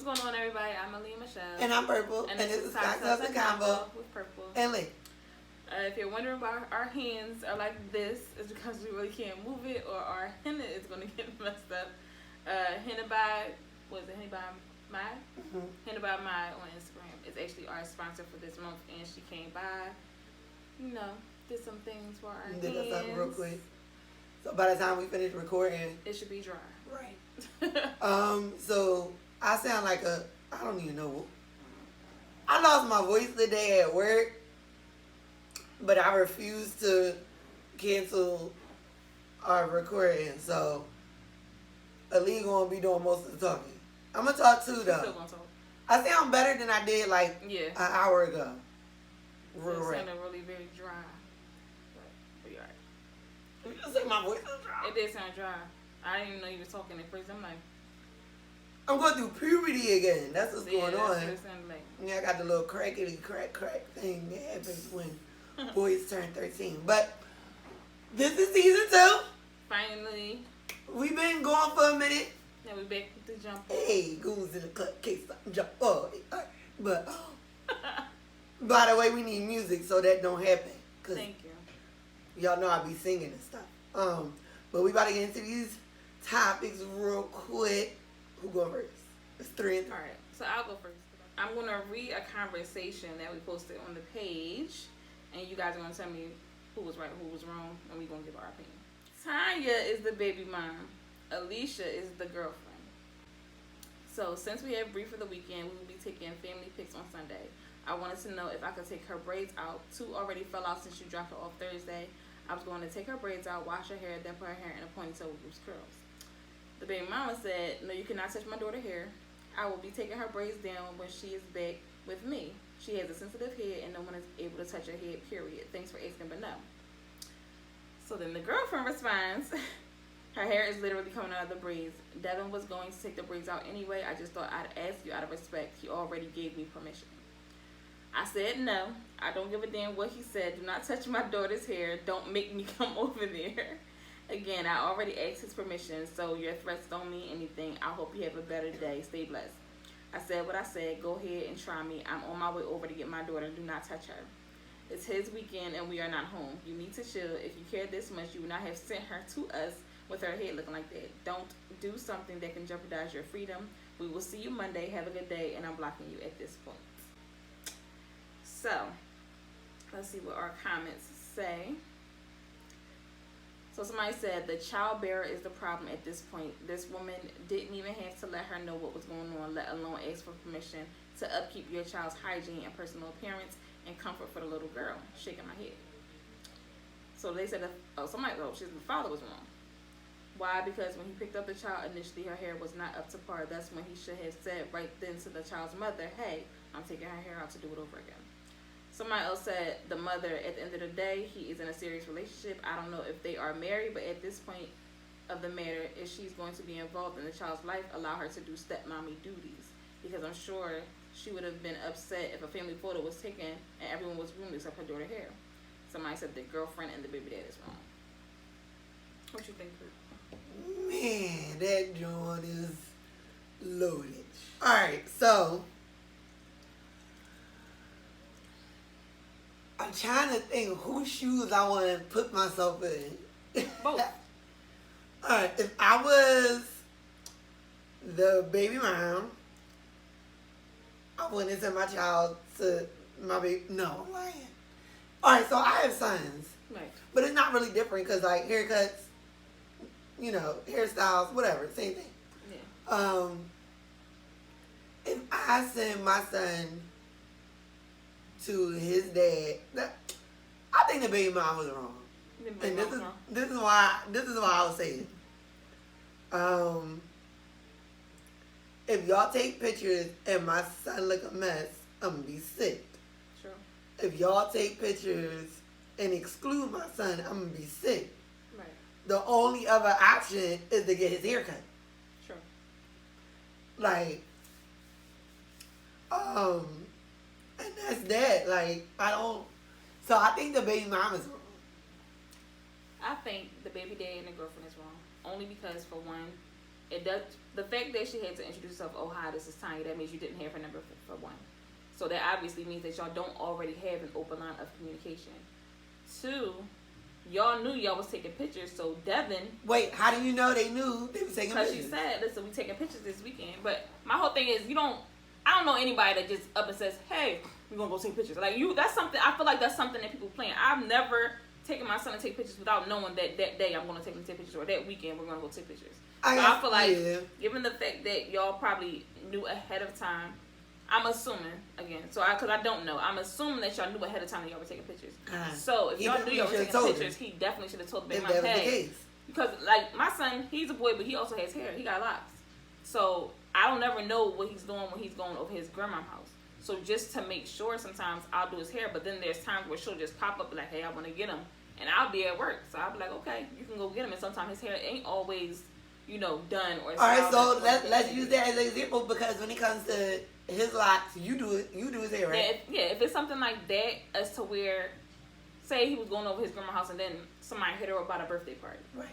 What's going on, everybody? I'm Aaliyah Michelle. And I'm Purple. And this is Cocktails and Combo with Purple. and Lee. If you're wondering why our hands are like this, it's because we really can't move it, or our henna is going to get messed up. Henna by Mai? Mm-hmm. Henna by Mai on Instagram is actually our sponsor for this month, and she came by, did some things for our hands. Did that something real quick. So by the time we finish recording, it should be dry. Right. So I sound like I don't even know. I lost my voice today at work, but I refuse to cancel our recording. So Aaliyah gonna be doing most of the talking. I'm gonna talk too, though. Still gonna talk. I sound better than I did an hour ago. It sounded really very dry. But you're right. You just say my voice is dry. It did sound dry. I didn't even know you were talking at first. I'm like, I'm going through puberty again. That's what's going on. That's what it sounded like. Yeah, I got the little crackety crack thing that happens when boys turn 13. But this is season 2. Finally. We've been going for a minute. Now we back with the jump. Hey, goons in the cut, case something jump. But by the way, we need music so that don't happen. Thank you. Y'all know I be singing and stuff. But we about to get into these topics real quick. Who going first? It's 3 and 3. All right, so I'll go first. I'm gonna read a conversation that we posted on the page, and you guys are gonna tell me who was right, who was wrong, and we're gonna give our opinion. Tanya is the baby mom. Alicia is the girlfriend. So since we have Bree for the weekend, we will be taking family pics on Sunday. I wanted to know if I could take her braids out. 2 already fell out since you dropped her off Thursday. I was going to take her braids out, wash her hair, then put her hair in a ponytail with loose curls. The baby mama said, "No, you cannot touch my daughter's hair. I will be taking her braids down when she is back with me. She has a sensitive head and no one is able to touch her head, period. Thanks for asking, but no." So then the girlfriend responds, "Her hair is literally coming out of the braids. Devin was going to take the braids out anyway. I just thought I'd ask you out of respect. He already gave me permission." I said, "No, I don't give a damn what he said. Do not touch my daughter's hair. Don't make me come over there. Again, I already asked his permission, so your threats don't mean anything. I hope you have a better day. Stay blessed." I said what I said. Go ahead and try me. I'm on my way over to get my daughter. Do not touch her. It's his weekend and we are not home. You need to chill. If you care this much, you would not have sent her to us with her head looking like that. Don't do something that can jeopardize your freedom. We will see you Monday. Have a good day, and I'm blocking you at this point. So, let's see what our comments say. So somebody said the child bearer is the problem at this point. This woman didn't even have to let her know what was going on, let alone ask for permission to upkeep your child's hygiene and personal appearance and comfort for the little girl. Shaking my head. So they said, the father was wrong. Why? Because when he picked up the child initially, her hair was not up to par. That's when he should have said right then to the child's mother, "Hey, I'm taking her hair out to do it over again." Somebody else said the mother, at the end of the day, he is in a serious relationship. I don't know if they are married, but at this point of the matter, if she's going to be involved in the child's life, allow her to do stepmommy duties. Because I'm sure she would have been upset if a family photo was taken and everyone was groomed except her daughter's hair. Somebody said the girlfriend and the baby dad is wrong. What you think, Kurt? Man, that joint is loaded. Alright, so I'm trying to think whose shoes I want to put myself in. Both. Alright, if I was the baby mom, I wouldn't send my child to my baby. No, I'm lying. Alright, so I have sons. Right. But it's not really different because, like, haircuts, hairstyles, whatever, same thing. Yeah. If I send my son to his dad, I think the baby mom was wrong. And this is why I was saying. If y'all take pictures and my son look a mess, I'm gonna be sick. Sure. If y'all take pictures and exclude my son, I'm gonna be sick. Right. The only other option is to get his hair cut. Sure. Like, and that's that. Like, so I think the baby mom is wrong. I think the baby dad and the girlfriend is wrong. Only because, for one, It does. The fact that she had to introduce herself, oh hi, this is Tanya, that means you didn't have her number for one. So that obviously means that y'all don't already have an open line of communication. Two, y'all knew y'all was taking pictures, so Devin. Wait, how do you know they knew they was taking pictures? Because she said, listen, we taking pictures this weekend. But my whole thing is, I don't know anybody that just up and says, hey, we're going to go take pictures. Like, that's something, I feel like that's something that people plan. I've never taken my son to take pictures without knowing that day I'm going to take him to take pictures, or that weekend we're going to go take pictures. I feel like, given the fact that y'all probably knew ahead of time, I'm assuming, again, because I don't know, I'm assuming that y'all knew ahead of time that y'all were taking pictures. So if y'all knew y'all were taking pictures, he definitely should have told the baby mom, hey. Because, like, my son, he's a boy, but he also has hair. He got locks. So I don't never know what he's doing when he's going over his grandma's house. So just to make sure, sometimes I'll do his hair, but then there's times where she'll just pop up like, hey, I want to get him. And I'll be at work. So I'll be like, okay, you can go get him. And sometimes his hair ain't always, done or. All right, so let's use that as an example, because when it comes to his locks, you do his hair, right? If it's something like that, as to where, say he was going over his grandma's house and then somebody hit her about a birthday party. Right.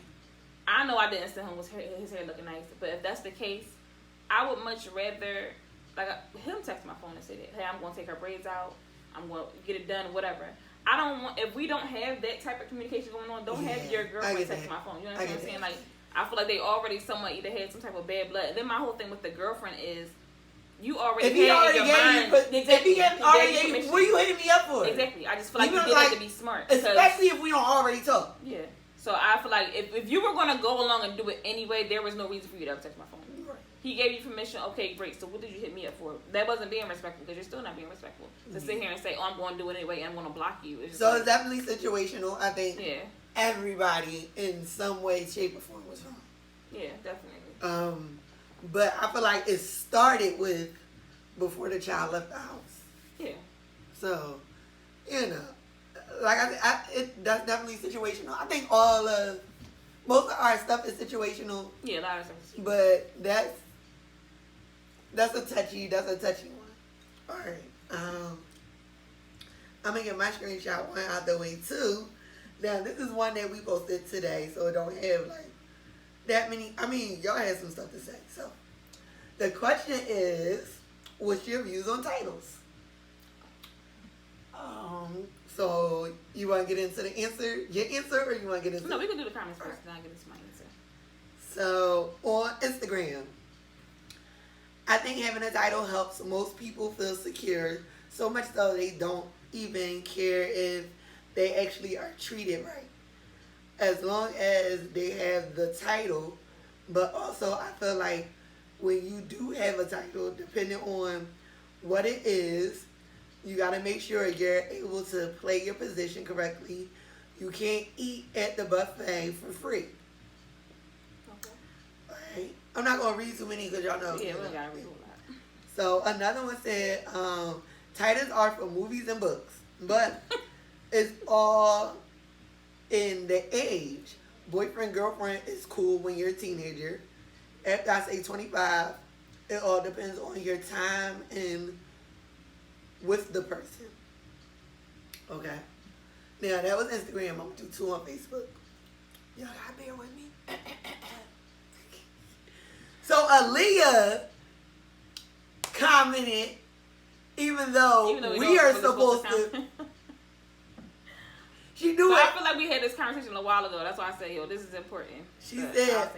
I know I didn't send him his hair looking nice, but if that's the case, I would much rather him text my phone and say that, hey, I'm going to take her braids out, I'm going to get it done, whatever. I don't want, if we don't have that type of communication going on, don't have your girlfriend text my phone. You know what I'm saying? Like, I feel like they already somewhat either had some type of bad blood. And then my whole thing with the girlfriend is, you already if he already gave you, what are you hitting me up for? Exactly. I just feel like you did that to be smart. Especially if we don't already talk. Yeah. So I feel like if you were going to go along and do it anyway, there was no reason for you to ever text my phone. Right. He gave you permission. Okay, great. So what did you hit me up for? That wasn't being respectful, because you're still not being respectful. To sit here and say, oh, I'm going to do it anyway and I'm going to block you. It's definitely situational. I think everybody in some way, shape, or form was wrong. Yeah, definitely. But I feel like it started with before the child left the house. Yeah. So, like that's definitely situational. I think most of our stuff is situational. Yeah, a lot of stuff. But that's a touchy one. All right. I'm gonna get my screenshot one out the way too. Now this is one that we posted today, so it don't have like that many. I mean, y'all had some stuff to say. So the question is, what's your views on titles? So you want to get into your answer, or you want to get into? No, we can do the comments first, then I get into my answer. So on Instagram, I think having a title helps most people feel secure, so much so they don't even care if they actually are treated right, as long as they have the title. But also, I feel like when you do have a title, depending on what it is, you got to make sure you're able to play your position correctly. You can't eat at the buffet for free. Okay. All right. I'm not going to read too many because y'all know. Yeah, we got to read a lot. So another one said, titles are for movies and books, but it's all in the age. Boyfriend, girlfriend is cool when you're a teenager. After I say 25, it all depends on your time and with the person. Okay. Now, that was Instagram. I'm going to do 2 on Facebook. Y'all gotta bear with me. So, Aaliyah commented, even though we are supposed to she knew it. I feel like we had this conversation a while ago. That's why I said, this is important. She said,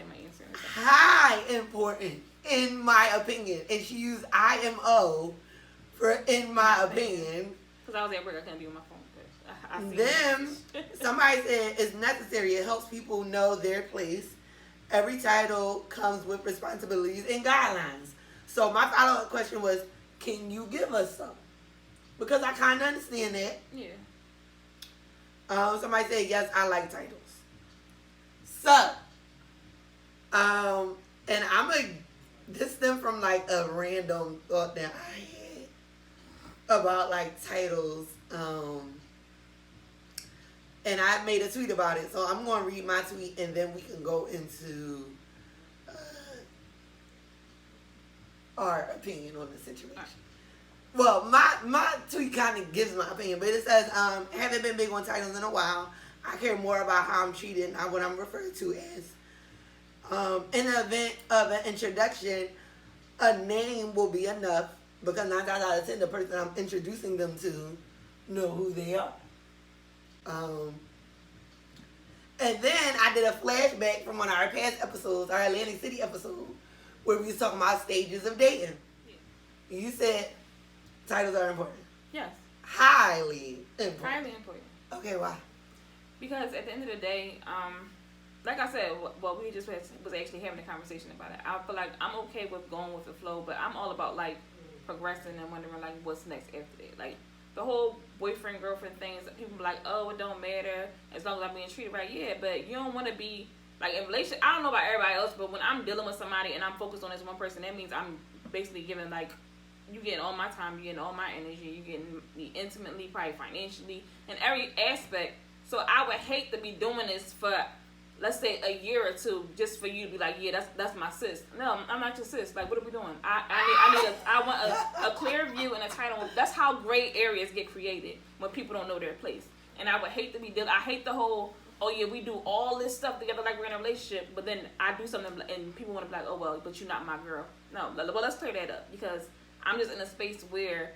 high important, in my opinion. And she used IMO for in my opinion. Because I was at work, I couldn't be on my phone. Then somebody said it's necessary. It helps people know their place. Every title comes with responsibilities and guidelines. So my follow-up question was, can you give us some? Because I kind of understand that. Yeah. Somebody said, yes, I like titles. So, and this stemmed from like a random thought that I had about like titles. And I made a tweet about it. So I'm going to read my tweet and then we can go into our opinion on the situation. Well, my tweet kind of gives my opinion, but it says, haven't been big on titles in a while. I care more about how I'm treated, not what I'm referred to as. In the event of an introduction, a name will be enough because 9 times out of 10, the person I'm introducing them to know who they are. And then I did a flashback from one of our past episodes, our Atlantic City episode, where we was talking about stages of dating. Yeah. You said titles are important. Yes. Highly important. Highly important. Okay, why? Because at the end of the day, like I said, well, we just was actually having a conversation about it. I feel like I'm okay with going with the flow, but I'm all about like progressing and wondering like what's next after that. Like the whole boyfriend girlfriend thing is people be like, oh, it don't matter as long as I'm being treated right. Yeah, but you don't want to be like in relationship. I don't know about everybody else, but when I'm dealing with somebody and I'm focused on this one person, that means I'm basically giving like you getting all my time, you getting all my energy, you getting me intimately, probably financially, in every aspect. So I would hate to be doing this for, let's say, a year or two, just for you to be like, yeah, that's my sis. No, I'm not your sis. Like, what are we doing? I want a clear view and a title. That's how gray areas get created when people don't know their place. And I would hate to be I hate the whole, oh yeah, we do all this stuff together like we're in a relationship, but then I do something and people want to be like, oh well, but you're not my girl. No, well let's clear that up because I'm just in a space where,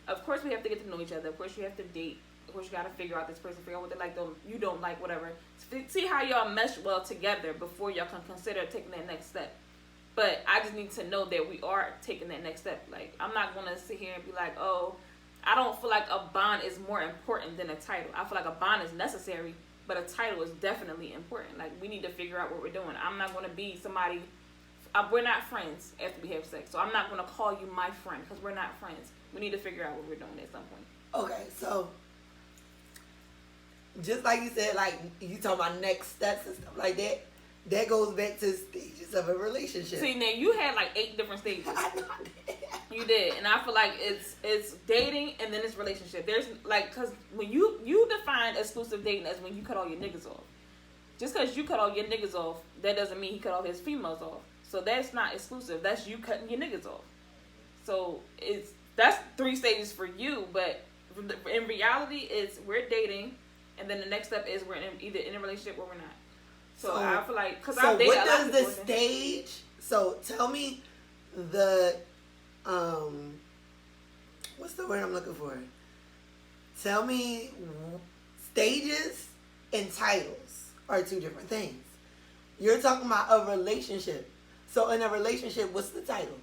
of course we have to get to know each other. Of course you have to date. Of course, you got to figure out this person, figure out what they like, you don't like, whatever. See how y'all mesh well together before y'all can consider taking that next step. But I just need to know that we are taking that next step. Like, I'm not going to sit here and be like, oh, I don't feel like a bond is more important than a title. I feel like a bond is necessary, but a title is definitely important. Like, we need to figure out what we're doing. I'm not going to be somebody, we're not friends after we have sex. So I'm not going to call you my friend because we're not friends. We need to figure out what we're doing at some point. Okay, so just like you said, like you talking about next steps and stuff like that, that goes back to stages of a relationship. See, now you had like 8 different stages. I know that. You did, and I feel like it's dating and then it's relationship. There's like, cause when you define exclusive dating as when you cut all your niggas off. Just cause you cut all your niggas off, that doesn't mean he cut all his females off. So that's not exclusive. That's you cutting your niggas off. So that's 3 stages for you, but in reality, we're dating. And then the next step is we're either in a relationship or we're not. So I feel like, because I've dated a lot of people. What does the stage, so tell me the, what's the word I'm looking for? Tell me stages and titles are 2 different things. You're talking about a relationship. So in a relationship, what's the title?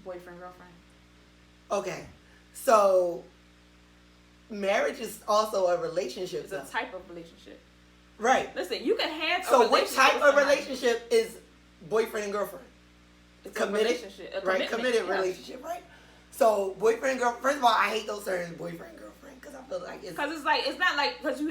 Boyfriend, girlfriend. Okay. So marriage is also a relationship. It's a type of relationship. Right. Listen, you can have so what type of relationship is boyfriend and girlfriend? It's committed, a relationship. Right? Committed relationship, right? So boyfriend and girlfriend. First of all, I hate those terms, boyfriend and girlfriend, because I feel like it's not like because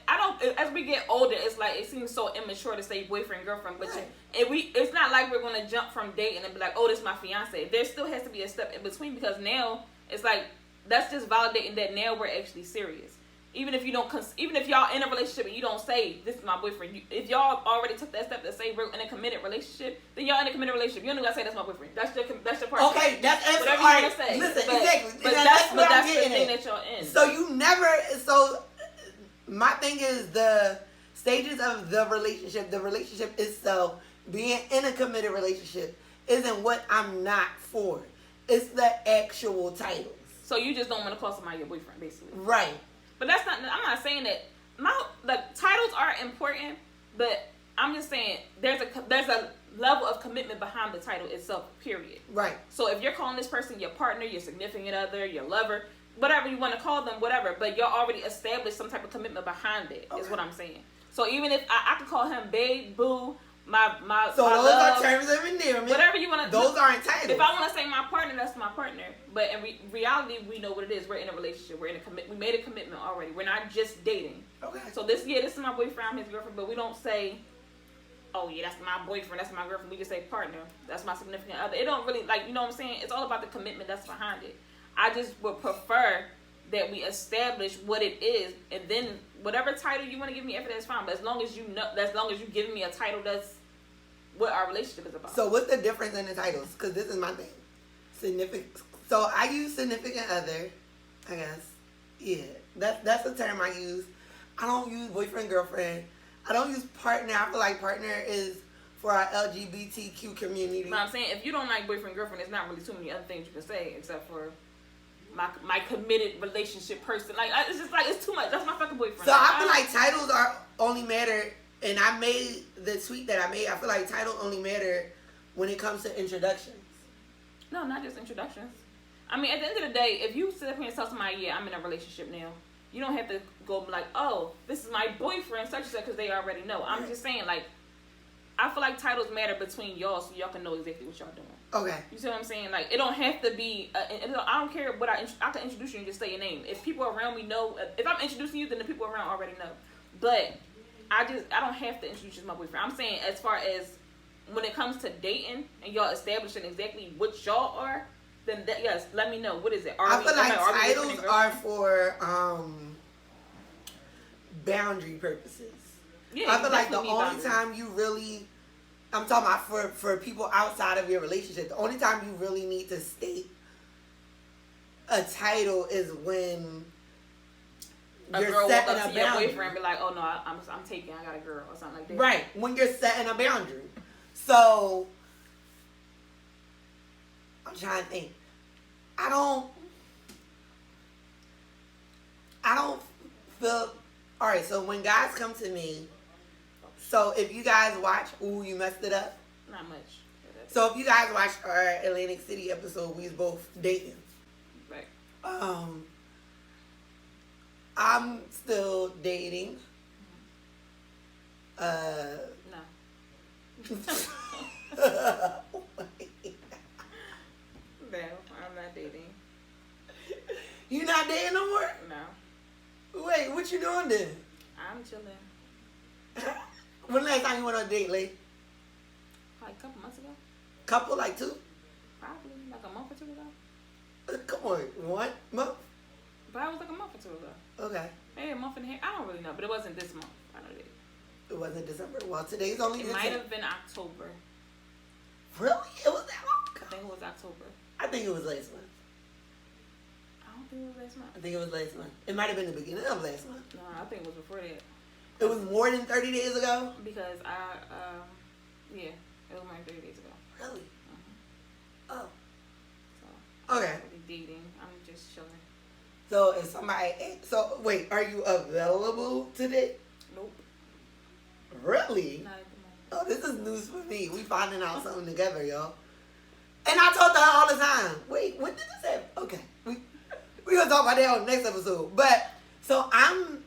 I don't. As we get older, it's like it seems so immature to say boyfriend and girlfriend, but right. It's not like we're gonna jump from dating and be like, oh, this is my fiance. There still has to be a step in between because now it's like. That's just validating that now we're actually serious. Even if you don't, even if y'all in a relationship and you don't say this is my boyfriend, if y'all already took that step to say we're in a committed relationship, then y'all in a committed relationship. You don't gotta say that's my boyfriend. That's your partner. Okay, that's whatever you right. wanna say. Listen, but, exactly. But that's the thing that y'all in. So you never. So my thing is the stages of the relationship. The relationship itself, being in a committed relationship, isn't what I'm not for. It's the actual title. So you just don't want to call somebody your boyfriend, basically. Right. But that's not. I'm not saying that. The titles are important, but I'm just saying there's a level of commitment behind the title itself. Period. Right. So if you're calling this person your partner, your significant other, your lover, whatever you want to call them, whatever, but you're already established some type of commitment behind it. Okay. Is what I'm saying. So even if I could call him babe, boo. So those love, are terms of endearment. Whatever you want to. Those aren't titles. If I want to say my partner, that's my partner. But in reality, we know what it is. We're in a relationship. We're in a we made a commitment already. We're not just dating. Okay. So this is my boyfriend. I'm his girlfriend. But we don't say, oh yeah, that's my boyfriend. That's my girlfriend. We just say partner. That's my significant other. It don't really you know what I'm saying. It's all about the commitment that's behind it. I just would prefer that we establish what it is, and then whatever title you want to give me after that's fine. But as long as you giving me a title that's what our relationship is about. So what's the difference in the titles? Because this is my thing. Significant. So I use significant other, I guess. Yeah, that's the term I use. I don't use boyfriend, girlfriend. I don't use partner. I feel like partner is for our LGBTQ community. But I'm saying, if you don't like boyfriend, girlfriend, there's not really too many other things you can say except for my committed relationship person. Like, it's just like, it's too much. That's my fucking boyfriend. So I feel like titles are only matter, and I made the tweet that I made. I feel like titles only matter when it comes to introductions. No, not just introductions. I mean, at the end of the day, if you sit up here and tell somebody, yeah, I'm in a relationship now, you don't have to go like, oh, this is my boyfriend, such and such, because they already know. I'm just saying, like, I feel like titles matter between y'all, so y'all can know exactly what y'all doing. Okay. You see what I'm saying? Like, it don't have to be. I don't care what I can introduce you and just say your name. If people around me know, if I'm introducing you, then the people around already know. But I don't have to introduce you to my boyfriend. I'm saying, as far as when it comes to dating and y'all establishing exactly what y'all are, then yes, let me know. What is it? I feel like titles are for boundary purposes. Yeah, I feel like the only time you really, I'm talking about for people outside of your relationship, the only time you really need to state a title is when a girl walk up to your boyfriend and be like, oh no, I'm taking, I got a girl or something like that. Right, when you're setting a boundary. So, I'm trying to think. I don't feel, alright, so when guys come to me, so if you guys watch, ooh, you messed it up. Not much. So if you guys watch our Atlantic City episode, we was both dating. Right. I'm still dating. No. No, I'm not dating. You not dating no more? No. Wait, what you doing then? I'm chilling. When last time you went on a date, Lee? Like a couple months ago. Couple, like 2? Probably like a month or 2 ago. Come on, 1 month? But it was like a month or 2 ago. Okay. Maybe a month and a half. I don't really know, but it wasn't this month. I know that. It wasn't December. Well, today's only. It might have been October. Really? It was that long ago? I think it was October. I think it was last month. I don't think it was last month. I think it was last month. It might have been the beginning of last month. No, I think it was before that. It was more than 30 days ago? Because yeah, it was more than 30 days ago. Really? Mm-hmm. Oh. So, okay. I'm really dating. I'm just chilling. So if somebody, so wait, are you available today? Nope. Really? Not at the moment. Oh, this is news for me. We finding out something together, y'all. And I talk to her all the time. Wait, when did this happen? Okay. We gonna talk about that on the next episode. But, so I'm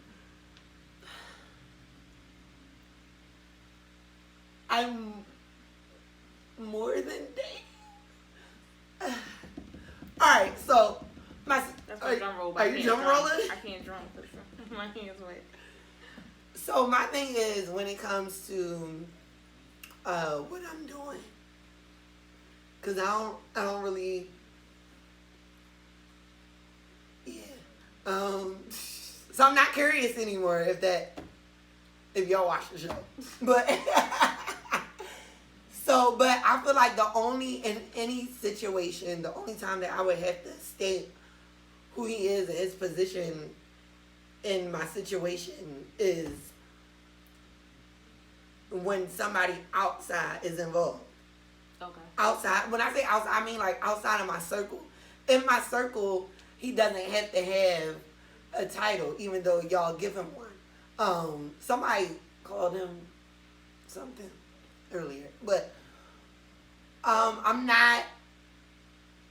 more than dating. Alright, so, that's my drum roll. Are you drum rolling? I can't drum. My hands wet. So my thing is, when it comes to what I'm doing, cause I don't really, yeah. So I'm not curious anymore if y'all watch the show, but but I feel like in any situation, the only time that I would have to state who he is and his position in my situation is when somebody outside is involved. Okay. Outside, when I say outside, I mean like outside of my circle. In my circle, he doesn't have to have a title, even though y'all give him one. Somebody called him something earlier, but I'm not.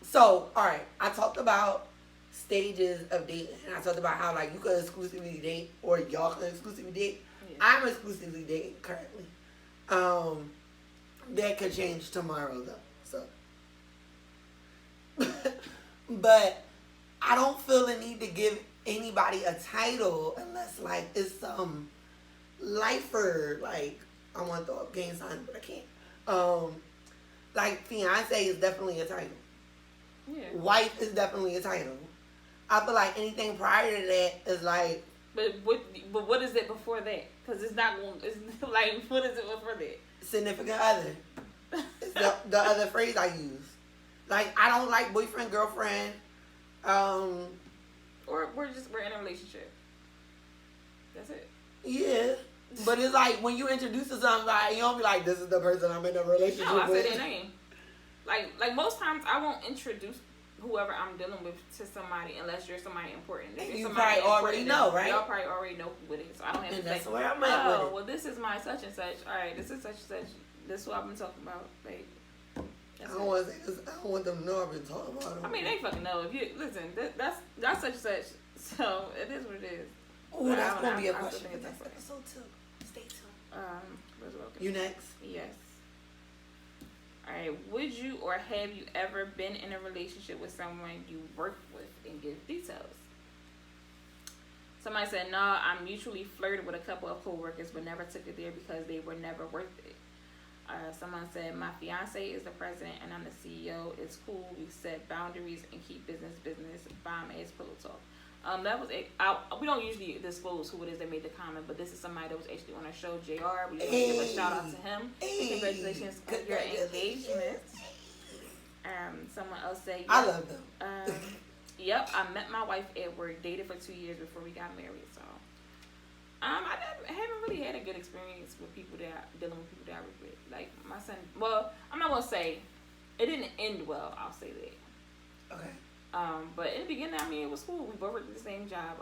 So, all right, I talked about stages of dating, and I talked about how like you could exclusively date or y'all could exclusively date. Yeah. I'm exclusively dating currently. That could change tomorrow though. So, but I don't feel the need to give anybody a title unless like it's some lifer. Like I want to throw up gang signs, but I can't. Like fiance is definitely a title. Yeah. Wife is definitely a title. I feel like anything prior to that is like. But what is it before that? Because it's not going. It's like, what is it before that? Significant other. It's the other phrase I use. Like I don't like boyfriend, girlfriend. Or we're in a relationship. That's it. Yeah. But it's like when you introduce to somebody, you don't be like, this is the person I'm in a relationship No, I with. say their name. Like most times, I won't introduce whoever I'm dealing with to somebody unless you're somebody important. If you're You somebody probably already know, right? Y'all probably already know who it is. So I don't have to that's say, where I'm at with it. well, this is my such and such. All right, this is such and such. This is what I've been talking about. Like, I don't want to say this. I don't want them to know I've been talking about them. I mean, they fucking know. If you listen, that's such and such. So it is what it is. Oh, that's gonna be a question for next episode too. Stay tuned. You next? Yes. All right. Would you or have you ever been in a relationship with someone you work with, and give details? Somebody said, no, I mutually flirted with a couple of coworkers, but never took it there because they were never worth it. Someone said, my fiance is the president and I'm the CEO. It's cool. We set boundaries and keep business. Bomb ass pillow talk. That was we don't usually disclose who it is that made the comment, but this is somebody that was actually on our show, JR. We want to give a shout out to him. Congratulations on your engagement. Someone else said, yep, I love them. Yep, I met my wife at work, dated for 2 years before we got married. So, I haven't really had a good experience with dealing with people that I work with. Like my son. Well, I'm not gonna say it didn't end well. I'll say that. Okay. But in the beginning, I mean, it was cool. We both worked at the same job.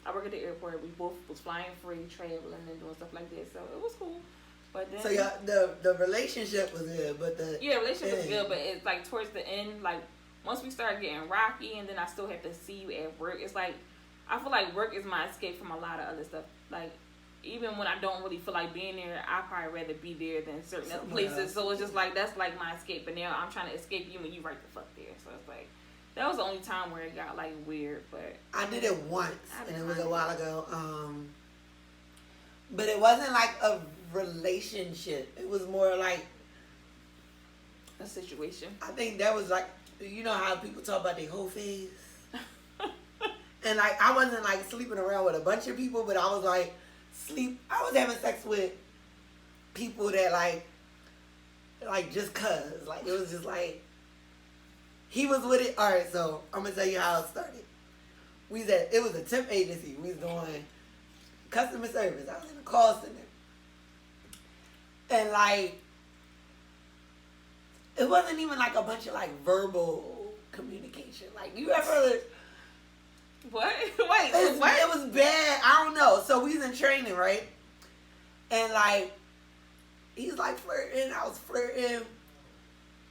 I work at the airport. We both was flying free, traveling, and doing stuff like that. So it was cool. But then, so yeah, the relationship was good, but the relationship was good. But it's like towards the end, like once we started getting rocky, and then I still have to see you at work. It's like I feel like work is my escape from a lot of other stuff. Like even when I don't really feel like being there, I probably rather be there than certain other places. So it's just like that's like my escape. But now I'm trying to escape you, and you right the fuck there. So it's like. That was the only time where it got like weird, but I did it once, and it was a while ago. But it wasn't like a relationship. It was more like a situation. I think that was like, you know how people talk about their whole phase, and like I wasn't like sleeping around with a bunch of people, but I was like I was having sex with people that like just cause like it was just like. He was with it. All right, so I'm gonna tell you how it started. It was a temp agency. We was doing customer service. I was in a call center, and like it wasn't even like a bunch of like verbal communication. Like you ever? What? Wait, what? It was bad. I don't know. So we was in training, right? And like he's like flirting. I was flirting.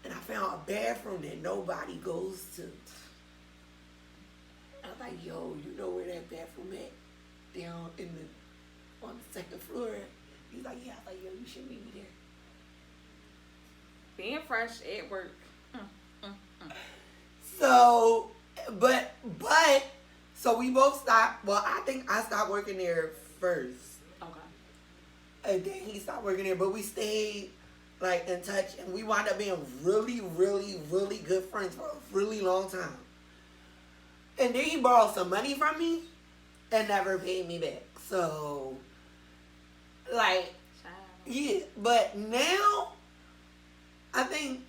And I found a bathroom that nobody goes to. I was like, yo, you know where that bathroom at? Down on the second floor. He's like, yeah. I was like, yo, you should meet me there. Being fresh at work. So, so we both stopped. Well, I think I stopped working there first. Okay. And then he stopped working there, but we stayed like in touch, and we wound up being really, really, really good friends for a really long time. And then he borrowed some money from me and never paid me back. So, like, yeah. But now, I think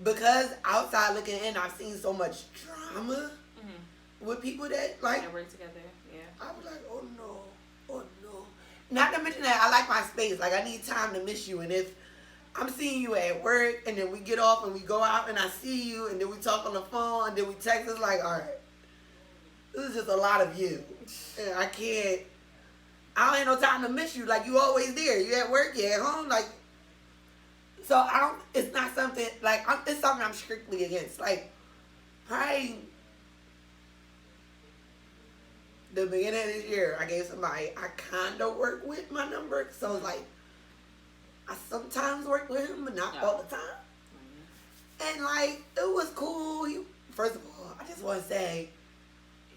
because outside looking in, I've seen so much drama with people that like work together. Yeah. I was like, oh no. Not to mention that I like my space. Like, I need time to miss you. And if I'm seeing you at work, and then we get off and we go out and I see you, and then we talk on the phone, and then we text, it's like, all right, this is just a lot of you. And I don't have no time to miss you. Like, you always there. You at work, you at home. Like, so it's not something, like, it's something I'm strictly against. Like, probably the beginning of this year, I gave somebody I kind of work with my number. So it's like, I sometimes work with him, but not all the time. And like, it was cool. First of all, I just want to say,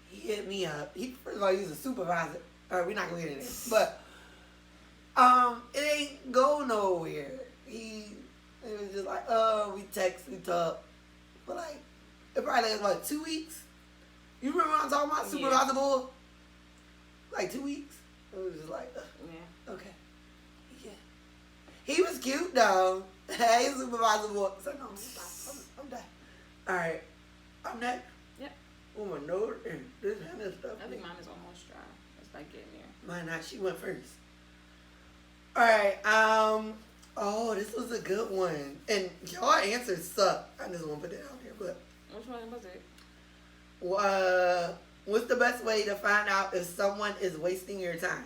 he hit me up. First of all, he's a supervisor. All right, we're not going to get into this. But it ain't go nowhere. It was just like, we text, we talk. But like, it probably was like 2 weeks. You remember what I'm talking about? Supervisor boy? Like 2 weeks. It was just like, okay. Yeah. He was cute though. Hey, supervisor boy. So no, stop. I'm done. Alright. I'm next. Yep. Oh, my nose and this hand and stuff. I think mine is almost dry. Let's like getting there. Why not? She went first. All right. Oh, this was a good one, and y'all answers suck. I just want to put that out there, but. Which one was it? What's the best way to find out if someone is wasting your time?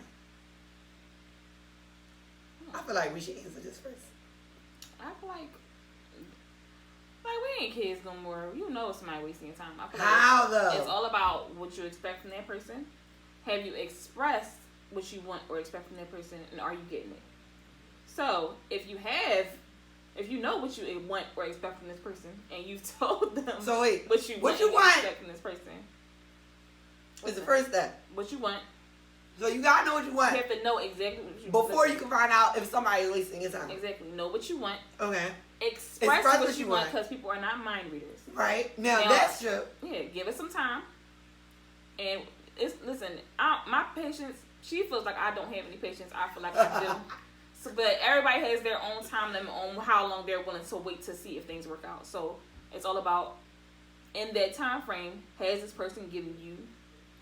I feel like we should answer this first. I feel like we ain't kids no more. You know somebody wasting your time. I feel How like though? it's all about what you expect from that person. Have you expressed what you want or expect from that person, and are you getting it? So if you know what you want or expect from this person, and you've told them So wait, what you want expect from this person, is the first step. What you want. So you gotta know what you want. You have to know exactly what you before you can find out if somebody is wasting your time. Exactly. Know what you want. Okay. Express what you want, because people are not mind readers. Right. Now that's true. Yeah. Give it some time. And listen. My patience. She feels like I don't have any patience. I feel like I do. So, but everybody has their own time limit on how long they're willing to wait to see if things work out. So it's all about, in that time frame, has this person given you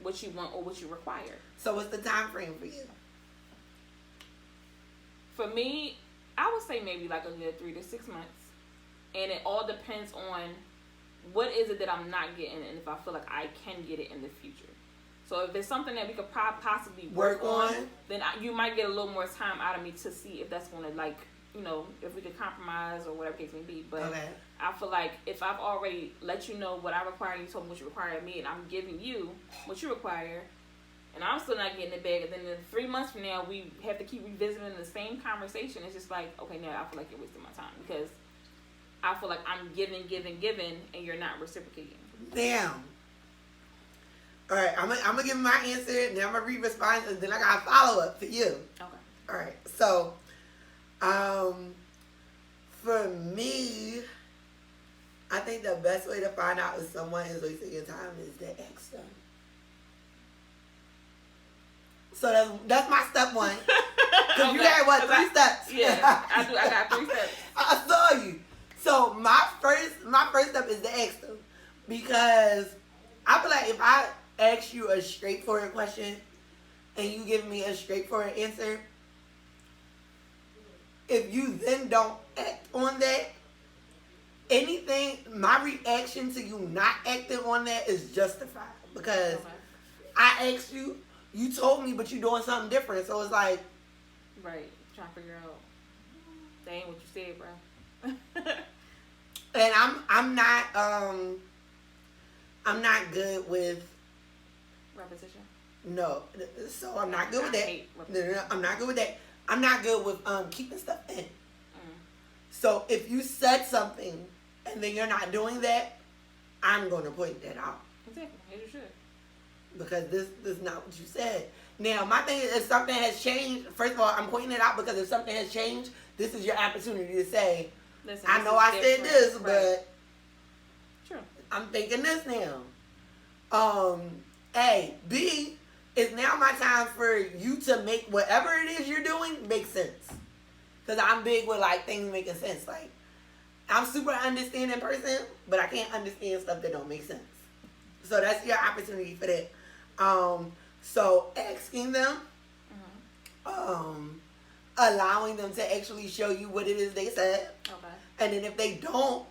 what you want or what you require? So what's the time frame for you? For me, I would say maybe like a good 3 to 6 months. And it all depends on what is it that I'm not getting, and if I feel like I can get it in the future. So if it's something that we could possibly work on, then you might get a little more time out of me to see if that's going to, like, you know, if we could compromise or whatever case may be. But I feel like if I've already let you know what I require, you told me what you require of me, and I'm giving you what you require, and I'm still not getting it back, and then in 3 months from now, we have to keep revisiting the same conversation. It's just like, okay, now I feel like you're wasting my time, because I feel like I'm giving, and you're not reciprocating. Damn. All right, I'm gonna give my answer, and then I'm gonna read response, and then I got a follow up for you. Okay. All right. So, for me, I think the best way to find out if someone is wasting your time is to ask them. So that's my step one. Because you had 3 steps? Yeah, I do. I got 3 steps. I saw you. So my first step is to ask them, because I feel like if I ask you a straightforward question and you give me a straightforward answer, if you then don't act on that, my reaction to you not acting on that is justified, because I asked you, you told me, but you doing something different. So it's like, right, trying to figure out that ain't what you said, bro. And I'm not good with repetition. No, so I'm not good with that. No, I'm not good with that. I'm not good with keeping stuff in. So if you said something and then you're not doing that, I'm going to point that out. Exactly, as you should. Because this is not what you said. Now, my thing is, if something has changed, first of all, I'm pointing it out because if something has changed, this is your opportunity to say, listen, I know I said this, right, but true, I'm thinking this now. A. B, is now my time for you to make whatever it is you're doing make sense. Because I'm big with, like, things making sense. Like, I'm super understanding person, but I can't understand stuff that don't make sense. So that's your opportunity for that. So asking them, allowing them to actually show you what it is they said. Okay. And then if they don't,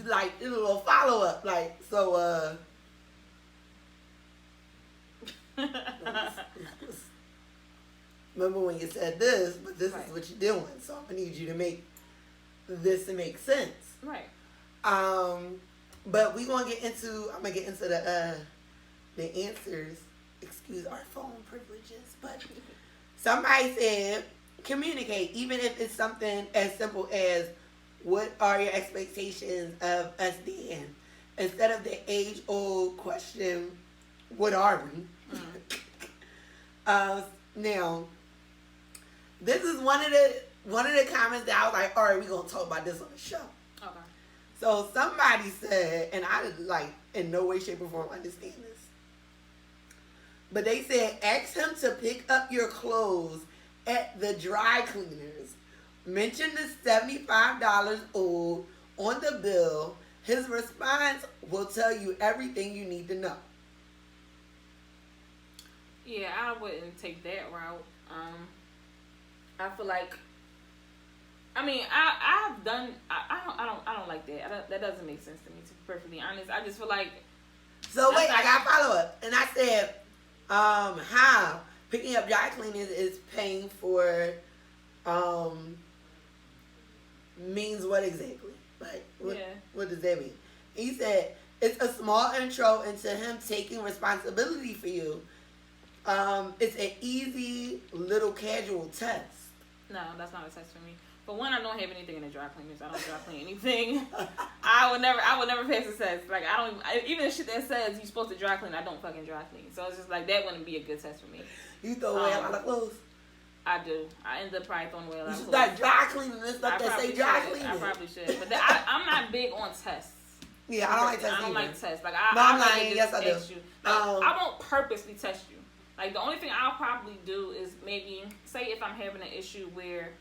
like, a little follow up. Like, so, remember when you said this, but this is what you're doing. So I'm gonna need you to make this to make sense. Right. But I'm gonna get into the answers. Excuse our phone privileges, but somebody said communicate, even if it's something as simple as what are your expectations of us then, instead of the age-old question, what are we? Now, this is one of the comments that I was like, all right, we're gonna talk about this on the show. Okay. So somebody said, and I like in no way, shape, or form understand this, but they said, ask him to pick up your clothes at the dry cleaners. Mention the $75 owed on the bill. His response will tell you everything you need to know. Yeah, I wouldn't take that route. I feel like, I mean, I've done. I don't like that. That doesn't make sense to me. To be perfectly honest, I just feel like. So wait, I got follow up, and I said, how picking up dry cleaning is paying for, means what exactly? Like, what does that mean? He said it's a small intro into him taking responsibility for you. It's an easy little casual test. No, that's not a test for me. For one, I don't have anything in the dry cleaners. I don't dry clean anything. I would never pass the test. Like, I don't even the shit that says you're supposed to dry clean, I don't fucking dry clean. So it's just like, that wouldn't be a good test for me. You throw away a lot of clothes? I do. I end up probably throwing away a lot of clothes. You should start dry cleaning this stuff that say dry cleaning. I probably should. But I'm not big on tests. Yeah, I don't like tests. I don't like tests. Like, I'm lying. Yes, I do. You. Like, I won't purposely test you. Like, the only thing I'll probably do is maybe, say if I'm having an issue where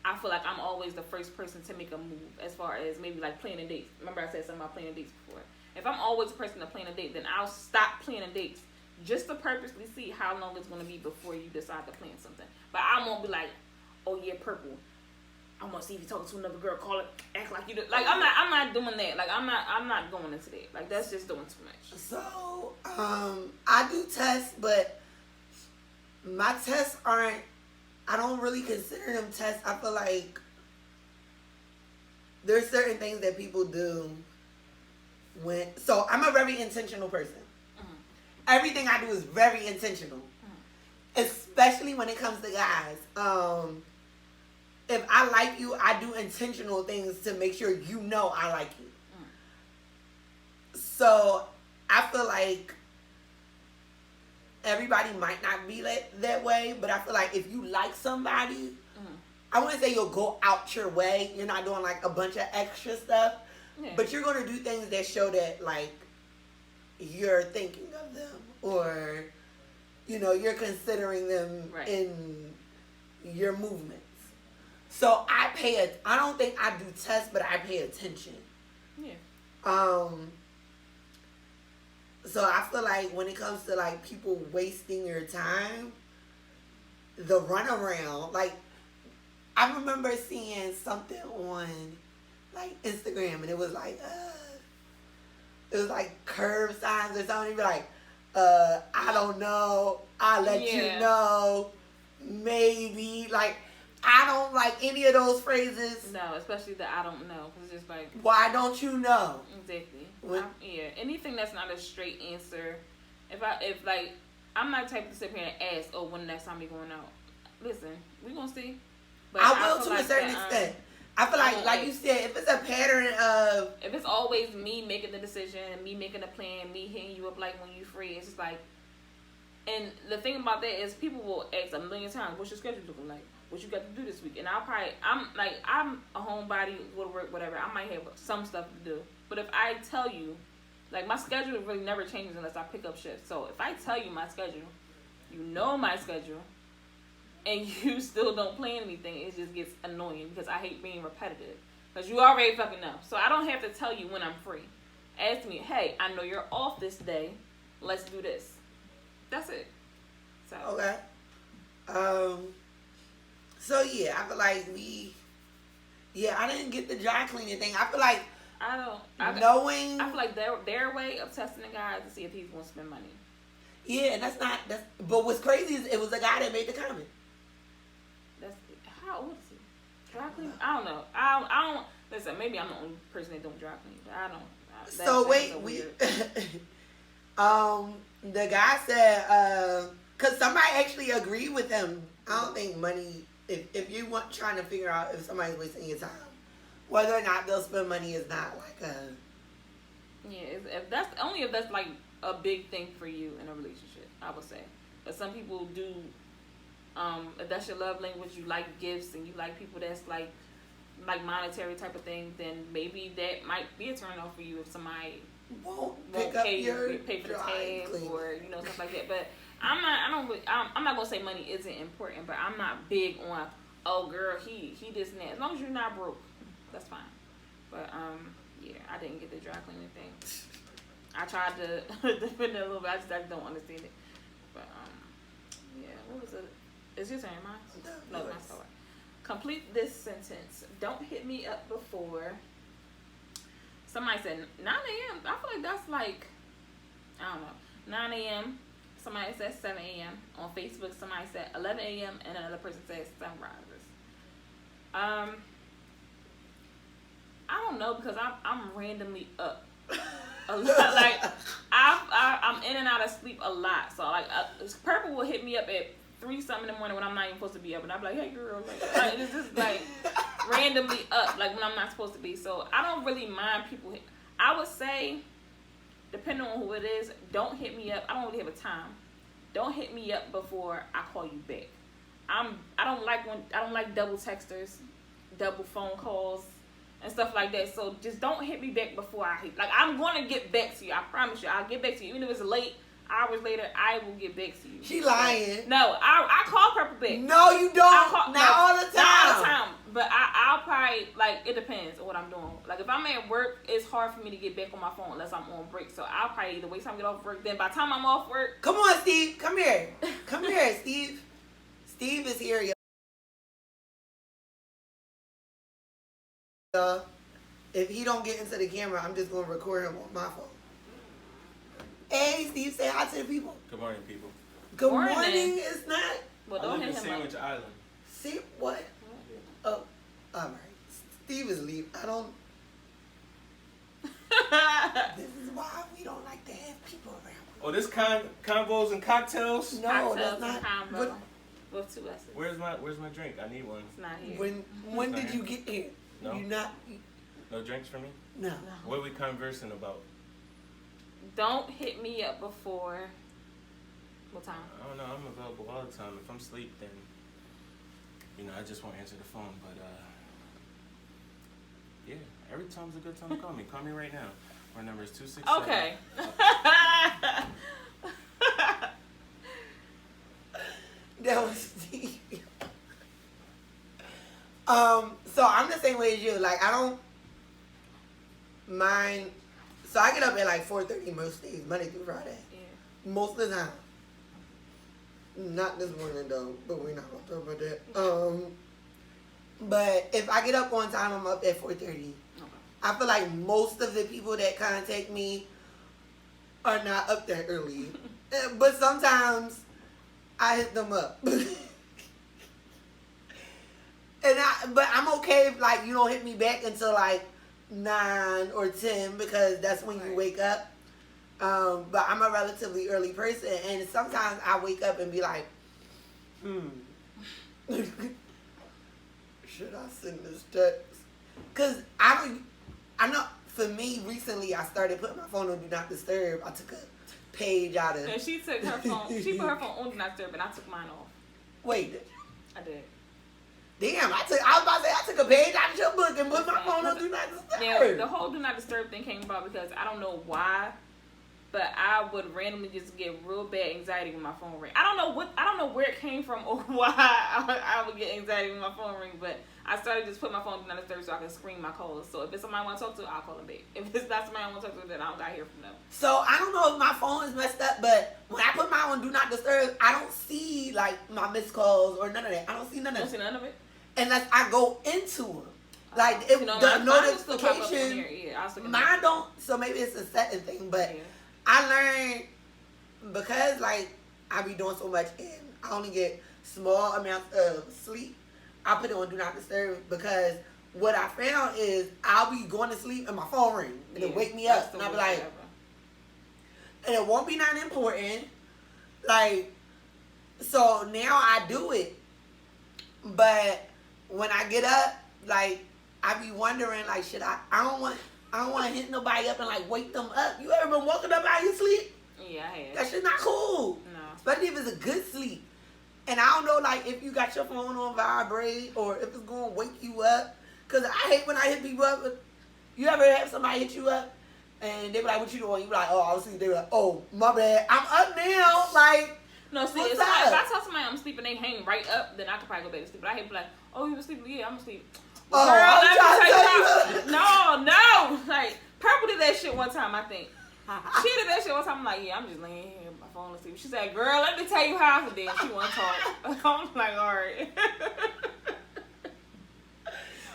I feel like I'm always the first person to make a move, as far as maybe like planning dates. Remember I said something about planning dates before. If I'm always the person to plan a date, then I'll stop planning dates just to purposely see how long it's going to be before you decide to plan something. But I won't be like, oh yeah, purple, I want to see if you're talking to another girl, call it, act like you do. Like, I'm not doing that. Like, I'm not going into that. Like, that's just doing too much. So, I do tests, but my tests aren't, I don't really consider them tests. I feel like there's certain things that people do so I'm a very intentional person. Mm-hmm. Everything I do is very intentional. Mm-hmm. Especially when it comes to guys. If I like you, I do intentional things to make sure you know I like you. Mm-hmm. So I feel like everybody might not be that way, but I feel like if you like somebody, I wouldn't say you'll go out your way. You're not doing like a bunch of extra stuff, but you're going to do things that show that like you're thinking of them, or you're considering them in your movements. So I don't think I do tests, but I pay attention. Yeah. So I feel like when it comes to like people wasting your time, the runaround, like I remember seeing something on like Instagram, and it was like curb signs or something. You'd be like, I don't know, I'll let you know, maybe. Like, I don't like any of those phrases. No, especially the I don't know, because it's just like, why don't you know? Exactly. Anything that's not a straight answer. If like, I'm not the type to sit here and ask, oh, when the next time we going out? Listen, we gonna see. But I will to a certain extent. I feel like you said, if it's a pattern of, if it's always me making the decision, me making the plan, me hitting you up like when you free, it's just like. And the thing about that is, people will ask a million times, what's your schedule looking like? What you got to do this week? And I'm a homebody, go to work, whatever. I might have some stuff to do. But if I tell you, like, my schedule really never changes unless I pick up shifts. So if I tell you my schedule, you know my schedule, and you still don't plan anything, it just gets annoying because I hate being repetitive. Because you already fucking know. So I don't have to tell you when I'm free. Ask me, hey, I know you're off this day. Let's do this. That's it. So. Okay. So yeah, I feel like I didn't get the dry cleaning thing. I feel like I feel like their way of testing the guy to see if he's gonna spend money. Yeah, but what's crazy is it was the guy that made the comment. How old is he? Dry clean? I don't know. I don't listen, maybe I'm the only person that don't dry clean, but I don't. So wait, the guy said, cause somebody actually agreed with him. I don't think money. If you want trying to figure out if somebody's wasting your time, whether or not they'll spend money is not like a. Yeah, if that's like a big thing for you in a relationship, I would say. But some people do. If that's your love language, you like gifts and you like people that's like monetary type of thing, then maybe that might be a turn off for you if somebody won't pay for the tab or stuff like that. But I'm not gonna say money isn't important, but I'm not big on, oh girl, he this and that. As long as you're not broke, that's fine. But yeah, I didn't get the dry cleaning thing. I tried to defend it a little bit. I just don't understand it. But Is your turn, mine? No, yours. mine's not. Complete this sentence. Don't hit me up before. Somebody said 9 a.m. I feel like that's like, I don't know, 9 a.m. Somebody said 7 a.m. On Facebook, somebody said 11 a.m. and another person said sunrises. I don't know because I'm randomly up a lot. Like I'm in and out of sleep a lot. So like Purple will hit me up at 3-something in the morning when I'm not even supposed to be up, and I'm like, hey girl, like it's just like randomly up, like when I'm not supposed to be. So I don't really mind people. I would say, depending on who it is, don't hit me up. I don't really have a time. Don't hit me up before I call you back. I don't like double texters, double phone calls, and stuff like that. So just don't hit me back before I hit. Like I'm gonna get back to you. I promise you. I'll get back to you, even if it's late. Hours later, I will get back to you. She lying. No, I call Purple back. No, you don't. Not all the time. Not all the time. But I'll probably, like, it depends on what I'm doing. Like, if I'm at work, it's hard for me to get back on my phone unless I'm on break. So I'll probably either wait till I get off work. Then by the time I'm off work. Come on, Steve. Come here. Come here, Steve. Steve is here, y'all. If he don't get into the camera, I'm just going to record him on my phone. Hey, Steve, say hi to the people. Good morning, people. Good morning. It's not. Well, I don't live in hit him Sandwich Island. See what? Oh, all right. Steve is leaving. I don't. This is why we don't like to have people around. Oh, this combos and cocktails. No, Cocktails that's not. and combo What, with 2 S's. Where's my drink? I need one. It's not here. when did you get here? No. You not? No drinks for me. No. What are we conversing about? Don't hit me up before. What time? I don't know. I'm available all the time. If I'm asleep, then I just won't answer the phone. But yeah, every time's a good time to call me. Call me right now. My number is 267. Okay. That was Steve. So I'm the same way as you. Like I don't mind. So I get up at like 4:30 most days, Monday through Friday. Yeah. Most of the time. Not this morning though, but we're not gonna talk about that. But if I get up on time, I'm up at 4:30. Okay. I feel like most of the people that contact me are not up that early. But sometimes I hit them up. But I'm okay if like you don't hit me back until like 9 or 10 because that's when you wake up. But I'm a relatively early person, and sometimes I wake up and be like, should I send this text? Cause I know for me recently I started putting my phone on Do Not Disturb. I took a page out of. And she took her phone. She put her phone on Do Not Disturb, and I took mine off. Wait. I did. Damn, I was about to say I took a page out of your book and put my phone on Do Not Disturb. Yeah, the whole Do Not Disturb thing came about because I don't know why, but I would randomly just get real bad anxiety when my phone rang. I don't know where it came from or why I would get anxiety when my phone ring, but I started just putting my phone on Do Not Disturb so I can screen my calls. So if it's somebody I want to talk to, I'll call them back. If it's not somebody I want to talk to, then I don't got to hear from them. So I don't know if my phone is messed up, but when I put mine on Do Not Disturb, I don't see like my missed calls or none of that. I don't see none of You don't see none of it? Unless I go into them. Like if the notification, mine don't. So maybe it's a setting thing, but I learned because like I be doing so much and I only get small amounts of sleep. I put it on Do Not Disturb because what I found is I'll be going to sleep and my phone ring and it wake me up and I'll be like, and it won't be nothing important. Like, so now I do it, but when I get up, like I be wondering, like, should I don't want to hit nobody up and like wake them up. You ever been woken up out of your sleep? Yeah, I have. That shit not cool. No. Especially if it's a good sleep. And I don't know, like, if you got your phone on vibrate or if it's going to wake you up. Because I hate when I hit people up. You ever have somebody hit you up and they be like, what you doing? You be like, oh, I was sleeping. They be like, oh, my bad. I'm up now. Like, no, see, if I tell somebody I'm sleeping, they hang right up, then I could probably go back to sleep. But I hate to be like, oh, you were sleeping? Yeah, I'm asleep. Oh, girl, I'm trying to tell you. No. Like, Purple did that shit one time, I think. She did that shit one time. I'm like, yeah, I'm just laying here with my phone asleep. She said, girl, let me tell you how I did. She want to talk. I'm like, all right.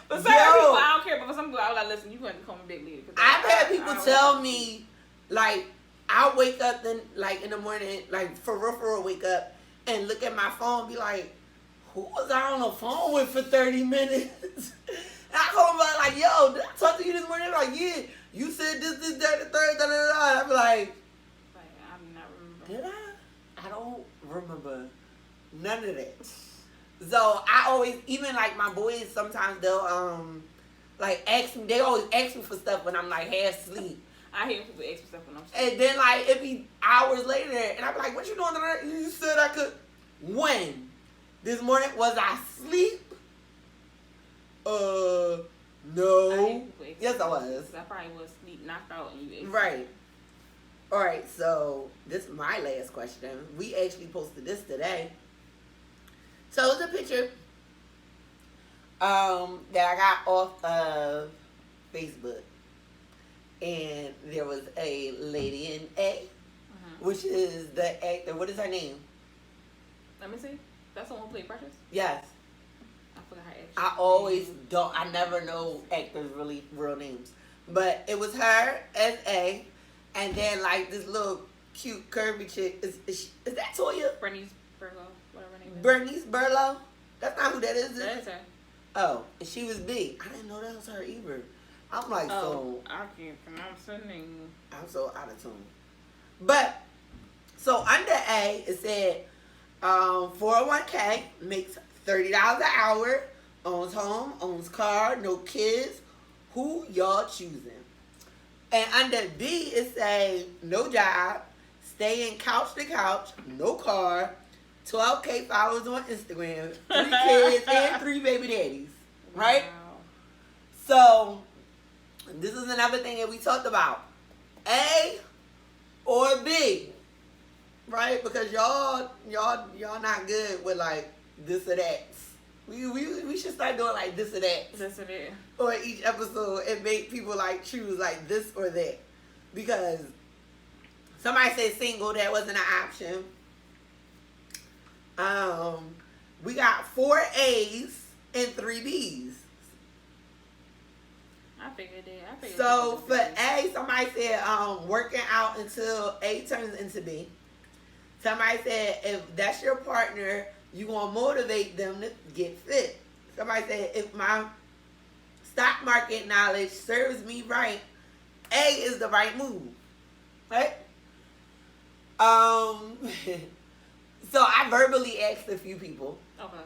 But some people, I don't care. But for some people, I was like, listen, you going to call me big leader. I've had people tell me, like, I'll wake up then, like, in the morning, like, for real, wake up and look at my phone and be like, who was I on the phone with for 30 minutes? And I call them like, yo, did I talk to you this morning? They're like, yeah, you said this, that, the third, da, da, da, da. I'm like, I'm not remember. did I? I don't remember none of that. So I always, even like my boys, sometimes they'll like ask me. They always ask me for stuff when I'm like half asleep. I hear people ask me stuff when I'm asleep. And then like it be hours later, and I be like, "What you doing tonight?" You said I could. When this morning was I asleep? No. Yes, I was. I probably was asleep, knocked out, and you ate. Right. All right. So this is my last question. We actually posted this today. So it's a picture that I got off of Facebook. And there was a lady in A, which is the actor. What is her name? Let me see. That's the one who played Precious? Yes. I forgot her actress. I always don't. I never know actors' really real names. But it was her as A. And then like this little cute curvy chick. Is that Toya? Bernice Burlow. Whatever her name is. Bernice Burlow? That's not who that is. That is her. Oh, and she was B. I didn't know that was her either. I'm like, so. I can't pronounce her name. I'm so out of tune. But, so under A, it said 401k, makes $30 an hour, owns home, owns car, no kids. Who y'all choosing? And under B, it say no job, staying couch to couch, no car, 12K followers on Instagram, 3 kids, and 3 baby daddies. Right? Wow. So, this is another thing that we talked about. A or B. Right? Because y'all not good with like this or that. We should start doing like this or that. This or that. Or each episode and make people like choose like this or that. Because somebody said single, that wasn't an option. We got 4 A's and 3 B's. I figured it. So for A, somebody said working out until A turns into B. Somebody said if that's your partner, you gonna motivate them to get fit. Somebody said if my stock market knowledge serves me right, A is the right move. Right? So I verbally asked a few people. Okay.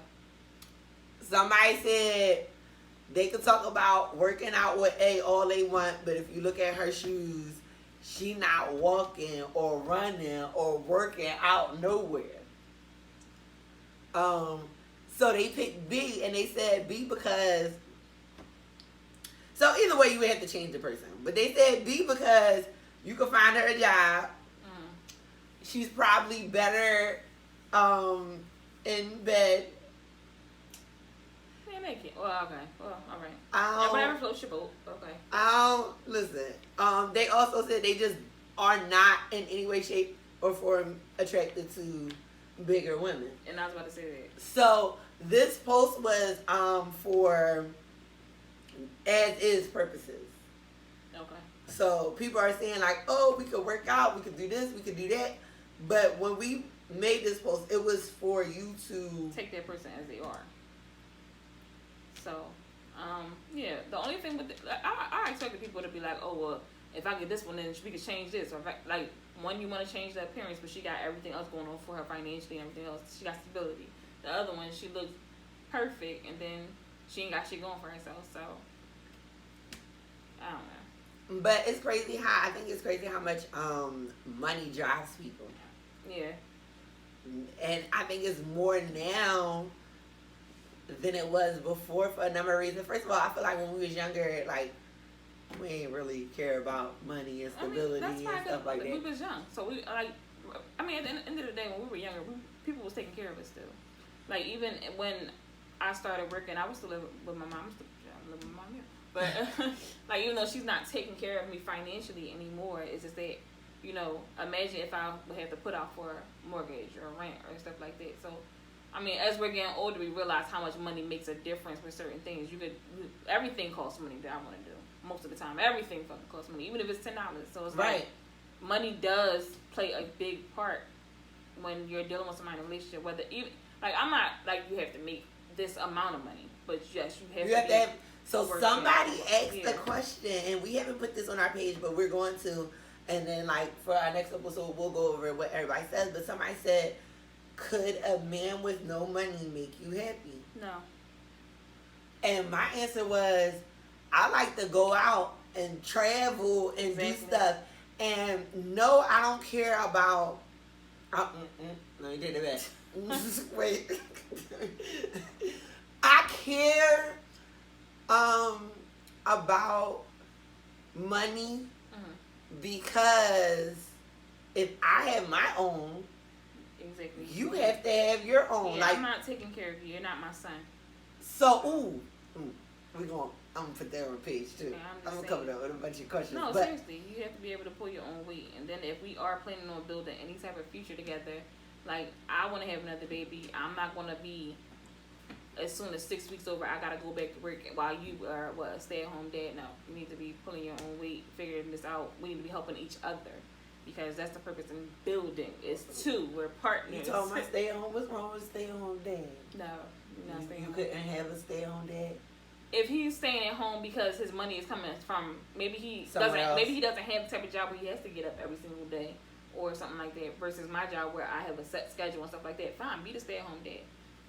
Somebody said they could talk about working out with A all they want, but if you look at her shoes, she not walking or running or working out nowhere. So they picked B, and they said B because. So either way, you would have to change the person, but they said B because you could find her a job. She's probably better in bed. Yeah, make it. Well, okay. Well, all right. Whatever floats your boat. Okay. Listen. They also said they just are not in any way, shape, or form attracted to bigger women. And I was about to say that. So this post was for as is purposes. Okay. So people are saying like, oh, we could work out, we could do this, we could do that. But when we made this post, it was for you to take that person as they are. So, yeah. The only thing with I expected people to be like, oh well, if I get this one, then we could change this. Or if like one, you want to change the appearance, but she got everything else going on for her financially and everything else. She got stability. The other one, she looks perfect, and then she ain't got shit going for herself. So, I don't know. But it's crazy I think it's crazy how much money drives people. Yeah. And I think it's more now than it was before for a number of reasons. First of all, I feel like when we was younger, like, we ain't really care about money and stability and stuff like that. We was young. So we, like, I mean, at the end of the day, when we were younger, people was taking care of us still. Like, even when I started working, I was still living with my mom. I'm living with my mom, yeah. But, like, even though she's not taking care of me financially anymore, it's just that you know, imagine if I would have to put out for a mortgage or rent or stuff like that. So, I mean, as we're getting older, we realize how much money makes a difference with certain things. Everything costs money that I want to do. Most of the time, everything fucking costs money, even if it's $10. So it's like money does play a big part when you're dealing with somebody in a relationship. Whether even like I'm not like you have to make this amount of money, but yes, you have to have. So somebody asked the question, and we haven't put this on our page, but we're going to. And then, like, for our next episode, we'll go over what everybody says. But somebody said, could a man with no money make you happy? No. And my answer was, I like to go out and travel and do stuff. And no, I don't care about... let me take it back. Wait. I care about money because if I have my own, exactly, you have to have your own. Yeah, like, I'm not taking care of you. You're not my son. So, I'm gonna put that on the page too. Yeah, I'm gonna cover that with a bunch of questions. No, seriously, you have to be able to pull your own weight. And then if we are planning on building any type of future together, like I want to have another baby. I'm not gonna be. As soon as 6 weeks over, I gotta go back to work while you are a stay-at-home dad. No, you need to be pulling your own weight, figuring this out. We need to be helping each other because that's the purpose in building. It's two. We're partners. You told my stay-at-home. What's wrong with stay-at-home dad? No, you're not staying You home. couldn't have a stay-at-home dad. If he's staying at home because his money is coming from maybe he doesn't have the type of job where he has to get up every single day or something like that. Versus my job where I have a set schedule and stuff like that. Fine, be the stay-at-home dad.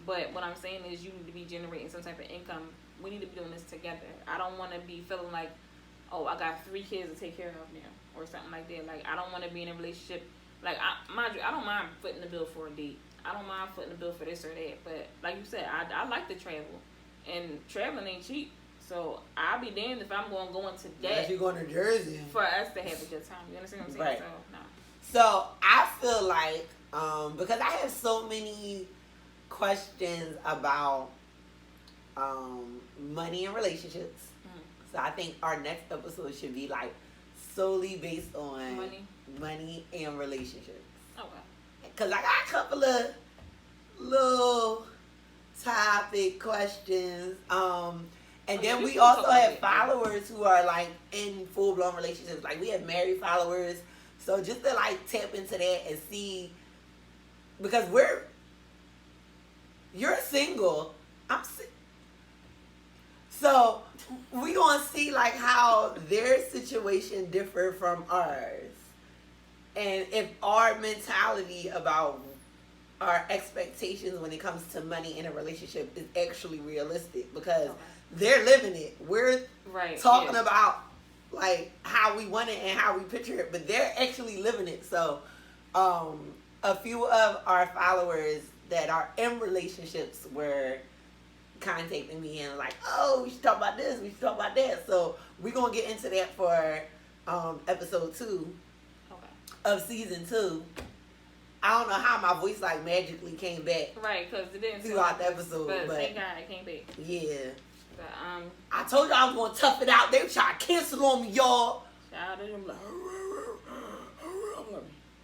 But what I'm saying is you need to be generating some type of income. We need to be doing this together. I don't want to be feeling like, oh, I got 3 kids to take care of now or something like that. Like, I don't want to be in a relationship. Like, I don't mind footing the bill for a date. I don't mind footing the bill for this or that. But like you said, I like to travel. And traveling ain't cheap. So I'll be damned if I'm going to go into debt. Unless you're going to Jersey. For us to have a good time. You understand what I'm saying? Right. So, no. So I feel like, because I have so many questions about money and relationships. So I think our next episode should be like solely based on money and relationships. Okay. Because I got a couple of little topic questions. And then we also have followers who are like in full-blown relationships. Like we have married followers. So just to like tap into that and see, because you're single. So we gonna see like how their situation differ from ours, and if our mentality about our expectations when it comes to money in a relationship is actually realistic, because they're living it. We're talking about like how we want it and how we picture it, but they're actually living it. So a few of our followers that are in relationships were contacting me and like, oh, we should talk about this, we should talk about that. So we're gonna get into that for episode 2 of season 2. I don't know how my voice like magically came back. Right, because it didn't throughout the episode, but thank God it came back. Yeah. But, I told y'all I was gonna tough it out. They were trying to cancel on me, y'all. Shout out to them like,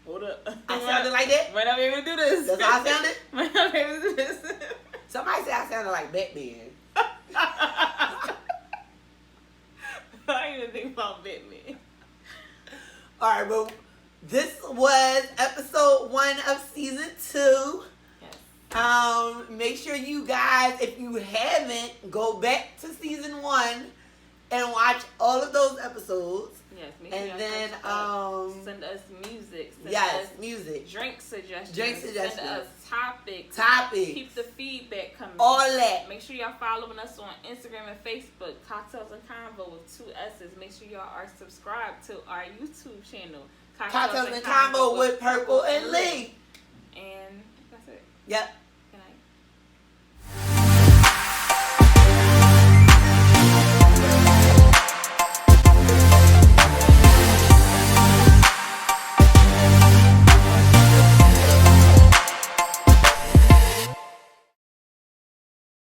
hold up. I sounded like that? Might not be able to do this. That's how I sounded? Might not be able to do this. Somebody said I sounded like Batman. I didn't even think about Batman. Alright, well, this was episode 1 of season 2. Yes. Make sure you guys, if you haven't, go back to season 1 and watch all of those episodes. Yes, and then send us music. Send us music. Drink suggestions. Send us topics. Keep the feedback coming. All that. Make sure y'all following us on Instagram and Facebook. Cocktails and Convo with 2 S's. Make sure y'all are subscribed to our YouTube channel. Cocktails and Convo with Purple and Lee. And that's it. Yep.